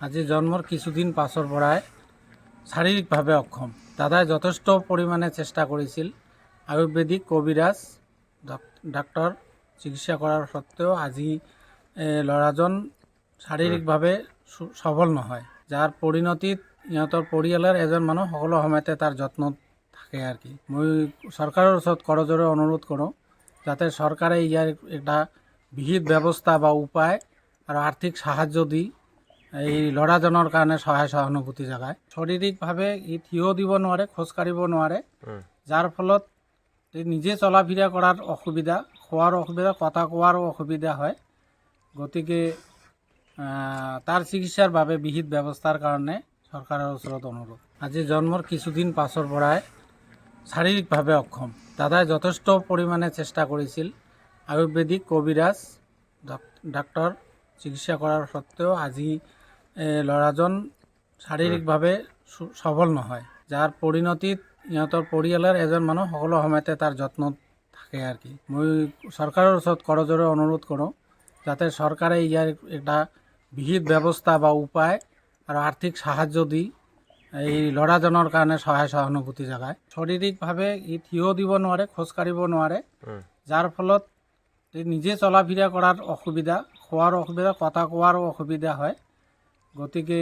আজি জন্মৰ কিছুদিন পাছৰ পৰাই শাৰীৰিকভাৱে অক্ষম। দাদাই যথেষ্ট পৰিমাণে চেষ্টা কৰিছিল। আয়ুৰ্বেদিক কবিৰাজ ডাক্তৰ চিকিৎসা কৰাৰ স্বত্বেও আজি ল'ৰাজন শাৰীৰিকভাৱে সবল নহয়, যাৰ পৰিণতিত ইহঁতৰ পৰিয়ালৰ এজন মানুহ সকলো সময়তে তাৰ যত্নত থাকে আৰ কি। মই চৰকাৰৰ ওচৰত কৰজোৰে অনুৰোধ কৰোঁ যাতে চৰকাৰে ইয়াৰ এটা বিহিত ব্যৱস্থা বা উপায় আৰু আৰ্থিক সাহায্য দি এই ল'ৰাজনৰ কাৰণে সহায় সহানুভূতি জগায়। শাৰীৰিকভাৱে ই থিয় দিব নোৱাৰে, খোজ কাঢ়িব নোৱাৰে, যাৰ ফলত নিজে চলা ফিৰা কৰাৰ অসুবিধা, খোৱাৰ অসুবিধা, কথা কোৱাৰো অসুবিধা হয়। গতিকে তাৰ চিকিৎসাৰ বাবে বিহিত ব্যৱস্থাৰ কাৰণে চৰকাৰৰ ওচৰত অনুৰোধ। আজি জন্মৰ কিছুদিন পাছৰ পৰাই শাৰীৰিকভাৱে অক্ষম। দাদাই যথেষ্ট পৰিমাণে চেষ্টা কৰিছিল। আয়ুৰ্বেদিক কবিৰাজ ডাক্তৰ চিকিৎসা কৰাৰ স্বত্বেও আজি ল'ৰাজন শাৰীৰিকভাৱে সবল নহয়, যাৰ পৰিণতিত ইহঁতৰ পৰিয়ালৰ এজন মানুহ সকলো সময়তে তাৰ যত্নত থাকে আৰ কি। মই চৰকাৰৰ ওচৰত কৰজোৰে অনুৰোধ কৰোঁ যাতে চৰকাৰে ইয়াৰ এটা বিহিত ব্যৱস্থা বা উপায় আৰু আৰ্থিক সাহায্য দি এই ল'ৰাজনৰ কাৰণে সহায় সহানুভূতি জগায়। শাৰীৰিকভাৱে ই থিয় দিব নোৱাৰে, খোজ কাঢ়িব নোৱাৰে, যাৰ ফলত নিজে চলা ফিৰা কৰাৰ অসুবিধা, খোৱাৰ অসুবিধা, কথা কোৱাৰো অসুবিধা হয়। গতিকে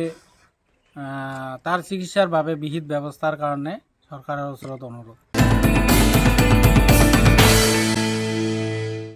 তাৰ চিকিৎসাৰ বাবে বিহিত ব্যৱস্থাৰ কাৰণে চৰকাৰৰ ওচৰত অনুৰোধ।